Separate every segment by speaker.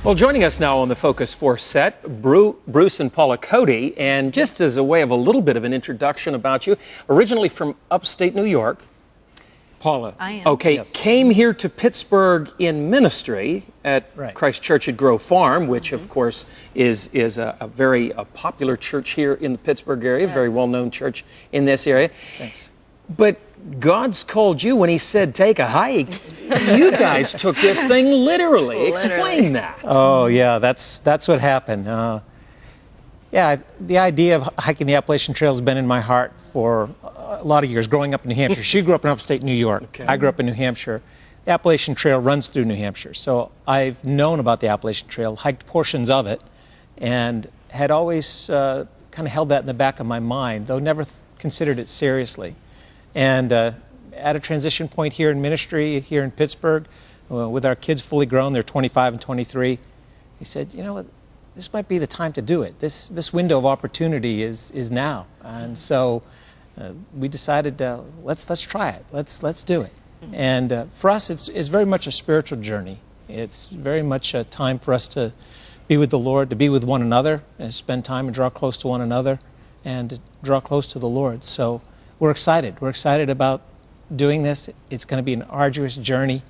Speaker 1: Well, joining us now on the Focus 4 set, Bruce and Paula Cody. And just as a way of a little bit of an introduction about you, originally from upstate New York.
Speaker 2: Paula.
Speaker 3: I am.
Speaker 1: Okay,
Speaker 2: Yes.
Speaker 1: came here to Pittsburgh in ministry at Christ Church at Grove Farm, which of course is a very popular church here in the Pittsburgh area,
Speaker 3: Yes.
Speaker 1: very well-known church in this area.
Speaker 2: Thanks.
Speaker 1: But God's called you when he said, take a hike. You guys took this thing literally. Explain that.
Speaker 2: Oh, yeah, that's what happened. Yeah, the idea of hiking the Appalachian Trail has been in my heart for a lot of years, growing up in New Hampshire. She grew up in upstate New York.
Speaker 1: Okay.
Speaker 2: I grew up in New Hampshire. The Appalachian Trail runs through New Hampshire, so I've known about the Appalachian Trail, hiked portions of it, and had always kind of held that in the back of my mind, though never considered it seriously. And at a transition point here in ministry, here in Pittsburgh, with our kids fully grown, they're 25 and 23, he said, you know what, this might be the time to do it. This window of opportunity is now. And so we decided, let's try it. Let's do it. And for us, it's very much a spiritual journey. It's very much a time for us to be with the Lord, to be with one another, and spend time and draw close to one another, and to draw close to the Lord. So we're excited. We're excited about doing this. It's going to be an arduous journey.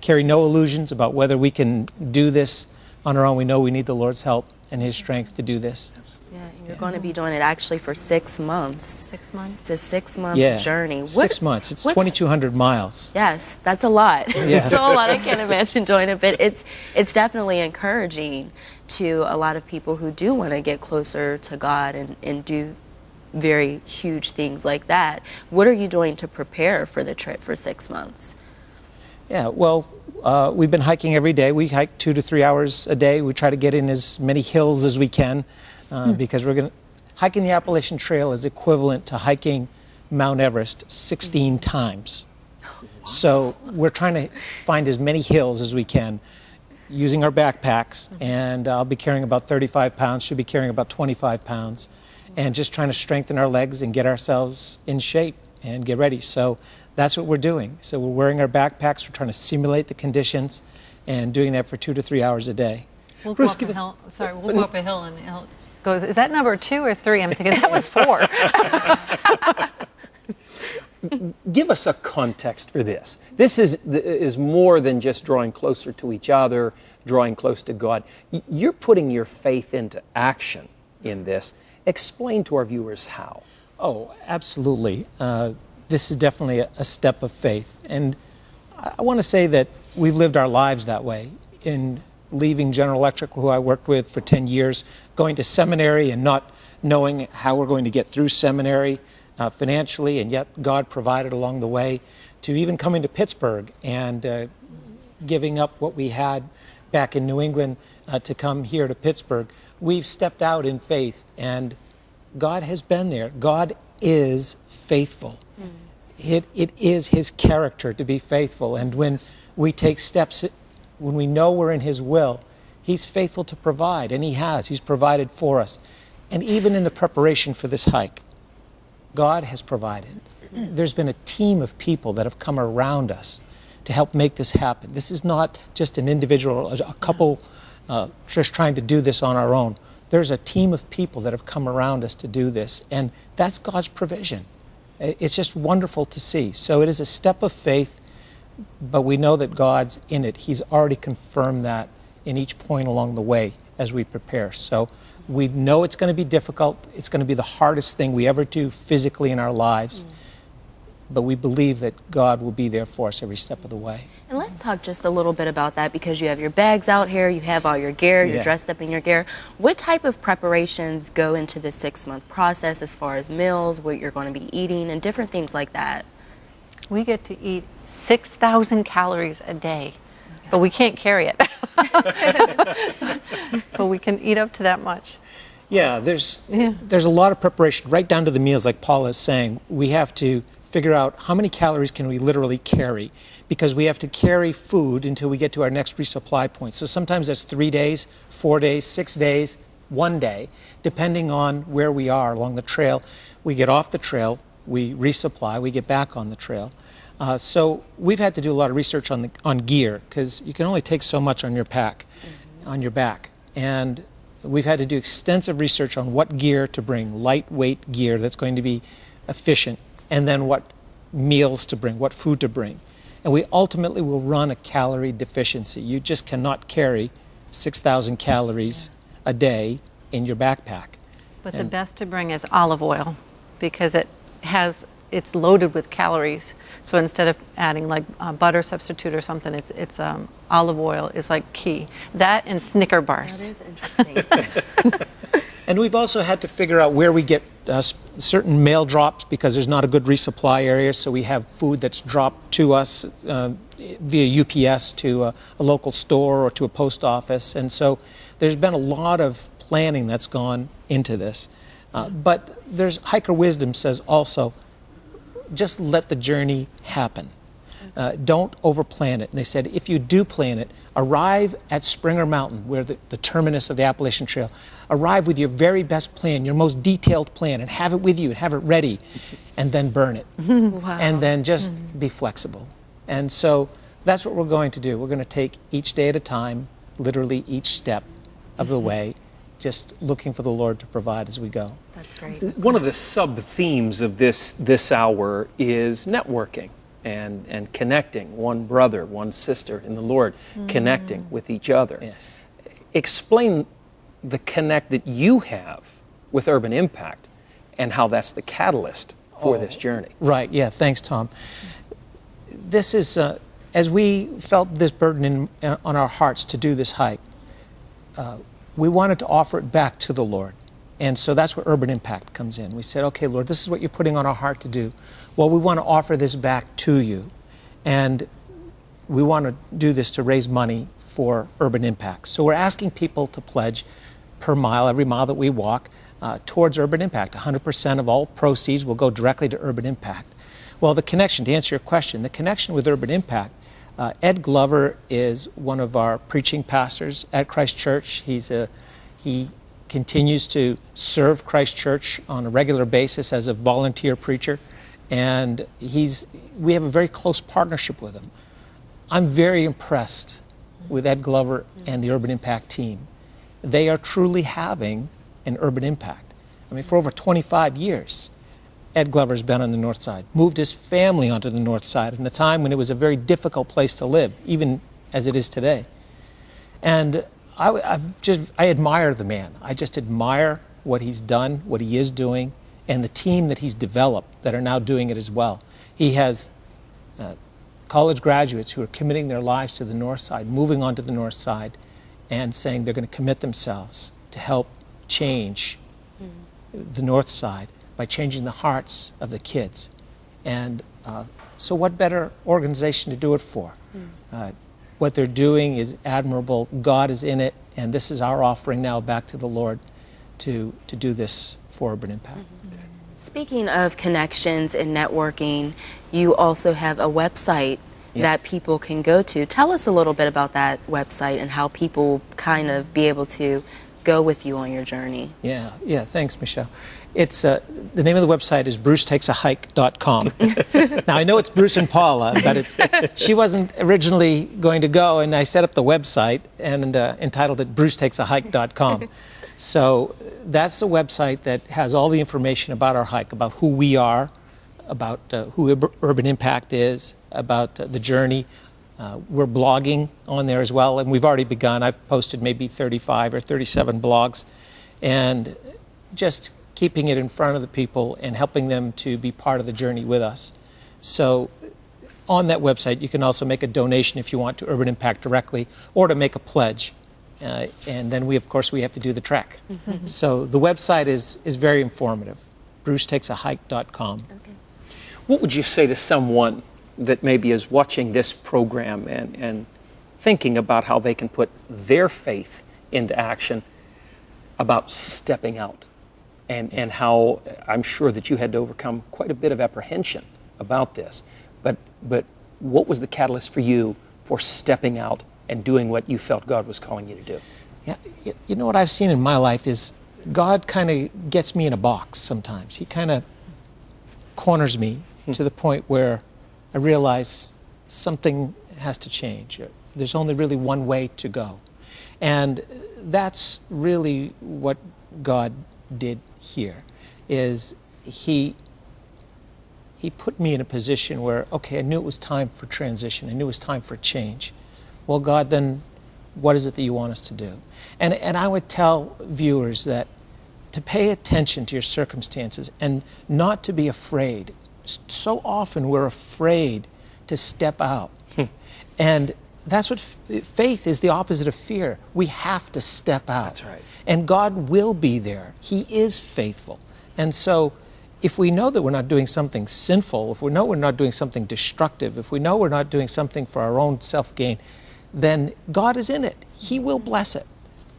Speaker 2: Carry no illusions about whether we can do this on our own. We know we need the Lord's help and His strength to do this.
Speaker 3: Yeah, and you're going to be doing it actually for 6 months.
Speaker 4: 6 months?
Speaker 3: It's a 6-month journey.
Speaker 2: 6 months. It's 2,200 miles.
Speaker 3: Yes, that's a lot.
Speaker 2: Yes.
Speaker 3: It's a lot. I can't imagine doing it, but it's definitely encouraging to a lot of people who do want to get closer to God and do very huge things like that. What are you doing to prepare for the trip for 6 months?
Speaker 2: Yeah, well, we've been hiking every day. We hike 2 to 3 hours a day. We try to get in as many hills as we can because hiking the Appalachian Trail is equivalent to hiking Mount Everest 16 times. So we're trying to find as many hills as we can using our backpacks, and I'll be carrying about 35 pounds, she'll be carrying about 25 pounds, and just trying to strengthen our legs and get ourselves in shape and get ready. So that's what we're doing. So we're wearing our backpacks, we're trying to simulate the conditions, and doing that for 2 to 3 hours a day.
Speaker 4: We'll
Speaker 1: Bruce,
Speaker 4: go up a hill. Sorry, we'll go up a hill and it goes. Is that number 2 or 3? I'm thinking that was 4.
Speaker 1: Give us a context for this. This is more than just drawing closer to each other, drawing close to God. You're putting your faith into action in this. Explain to our viewers how.
Speaker 2: Oh, absolutely. This is definitely a step of faith. And I want to say that we've lived our lives that way. In leaving General Electric, who I worked with for 10 years, going to seminary and not knowing how we're going to get through seminary financially, and yet God provided along the way, to even coming to Pittsburgh and giving up what we had back in New England to come here to Pittsburgh. We've stepped out in faith, and God has been there. God is faithful. It is His character to be faithful, and when we take steps, when we know we're in His will, He's faithful to provide, and He has. He's provided for us. And even in the preparation for this hike, God has provided. There's been a team of people that have come around us to help make this happen. This is not just an individual, a couple just trying to do this on our own. There's a team of people that have come around us to do this, and that's God's provision. It's just wonderful to see. So it is a step of faith, but we know that God's in it. He's already confirmed that in each point along the way as we prepare. So we know it's going to be difficult. It's going to be the hardest thing we ever do physically in our lives. But we believe that God will be there for us every step of the way.
Speaker 3: And let's talk just a little bit about that, because you have your bags out here, you have all your gear, you're dressed up in your gear. What type of preparations go into this 6-month process as far as meals, what you're going to be eating, and different things like that?
Speaker 4: We get to eat 6,000 calories a day, but we can't carry it. But we can eat up to that much.
Speaker 2: Yeah, there's a lot of preparation, right down to the meals, like Paula is saying. We have to figure out how many calories can we literally carry, because we have to carry food until we get to our next resupply point. So sometimes that's 3 days, 4 days, 6 days, 1 day, depending on where we are along the trail. We get off the trail, we resupply, we get back on the trail. So we've had to do a lot of research on gear, because you can only take so much on your pack. on your back. And we've had to do extensive research on what gear to bring, lightweight gear that's going to be efficient, and then what meals to bring, what food to bring. And we ultimately will run a calorie deficiency. You just cannot carry 6,000 calories a day in your backpack.
Speaker 4: But the best to bring is olive oil, because it's loaded with calories. So instead of adding like butter substitute or something, it's olive oil is like key. That and Snicker bars.
Speaker 3: That is interesting.
Speaker 2: And we've also had to figure out where we get certain mail drops, because there's not a good resupply area, so we have food that's dropped to us via UPS to a local store or to a post office. And so there's been a lot of planning that's gone into this. But there's hiker wisdom says also, just let the journey happen. Don't overplan it. And they said, if you do plan it, arrive at Springer Mountain, where the terminus of the Appalachian Trail. Arrive with your very best plan, your most detailed plan, and have it with you, and have it ready, and then burn it.
Speaker 3: Wow.
Speaker 2: And then just be flexible. And so that's what we're going to do. We're going to take each day at a time, literally each step of the way, just looking for the Lord to provide as we go.
Speaker 3: That's great.
Speaker 1: One of the sub-themes of this hour is networking and connecting, one brother, one sister in the Lord, connecting with each other.
Speaker 2: Yes.
Speaker 1: Explain the connect that you have with Urban Impact and how that's the catalyst for this journey.
Speaker 2: Right, yeah, thanks, Tom. This is, as we felt this burden on our hearts to do this hike, we wanted to offer it back to the Lord. And so that's where Urban Impact comes in. We said, okay, Lord, this is what you're putting on our heart to do. Well, we want to offer this back to you. And we want to do this to raise money for Urban Impact. So we're asking people to pledge per mile, every mile that we walk, towards Urban Impact. 100% of all proceeds will go directly to Urban Impact. Well, the connection, to answer your question, the connection with Urban Impact, Ed Glover is one of our preaching pastors at Christ Church. He continues to serve Christ Church on a regular basis as a volunteer preacher, and we have a very close partnership with him. I'm very impressed with Ed Glover and the Urban Impact team. They are truly having an urban impact. I mean, for over 25 years, Ed Glover's been on the North Side, moved his family onto the North Side in a time when it was a very difficult place to live, even as it is today. And I admire the man. I just admire what he's done, what he is doing, and the team that he's developed that are now doing it as well. He has college graduates who are committing their lives to the North Side, moving on to the North Side, and saying they're going to commit themselves to help change the North Side by changing the hearts of the kids. And so what better organization to do it for? What they're doing is admirable. God is in it, and this is our offering now back to the Lord to do this for Urban Impact.
Speaker 3: Speaking of connections and networking, you also have a website that people can go to. Tell us a little bit about that website and how people kind of be able to go with you on your journey.
Speaker 2: Yeah, thanks, Michelle. It's the name of the website is brucetakesahike.com. Now, I know it's Bruce and Paula, but she wasn't originally going to go, and I set up the website and entitled it brucetakesahike.com. So that's the website that has all the information about our hike, about who we are, about who Urban Impact is, about the journey. We're blogging on there as well, and we've already begun. I've posted maybe 35 or 37 blogs, and just keeping it in front of the people and helping them to be part of the journey with us. So on that website, you can also make a donation if you want to Urban Impact directly, or to make a pledge. And then we have to do the trek. So the website is very informative, brucetakesahike.com.
Speaker 3: Okay.
Speaker 1: What would you say to someone that maybe is watching this program and thinking about how they can put their faith into action about stepping out? And how I'm sure that you had to overcome quite a bit of apprehension about this. But what was the catalyst for you for stepping out and doing what you felt God was calling you to do?
Speaker 2: Yeah, you know what I've seen in my life is God kind of gets me in a box sometimes. He kind of corners me to the point where I realize something has to change. There's only really one way to go. And that's really what God did here, is he put me in a position where, okay, I knew it was time for transition. I knew it was time for change. Well, God, then what is it that you want us to do? And I would tell viewers that to pay attention to your circumstances and not to be afraid. So often we're afraid to step out. And that's what faith is, the opposite of fear. We have to step out.
Speaker 1: That's right.
Speaker 2: And God will be there. He is faithful. And so if we know that we're not doing something sinful, if we know we're not doing something destructive, if we know we're not doing something for our own self-gain, then God is in it. He will bless it.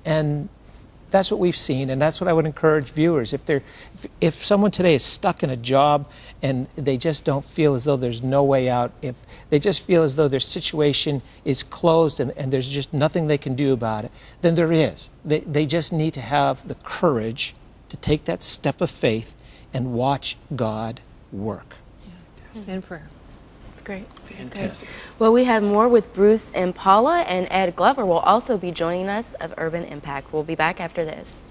Speaker 2: And that's what we've seen, and that's what I would encourage viewers. If someone today is stuck in a job and they just don't feel as though there's no way out, if they just feel as though their situation is closed and there's just nothing they can do about it, then there is. They just need to have the courage to take that step of faith and watch God work.
Speaker 4: Stay in prayer.
Speaker 3: That's great.
Speaker 1: Fantastic.
Speaker 3: Well, we have more with Bruce and Paula, and Ed Glover will also be joining us of Urban Impact. We'll be back after this.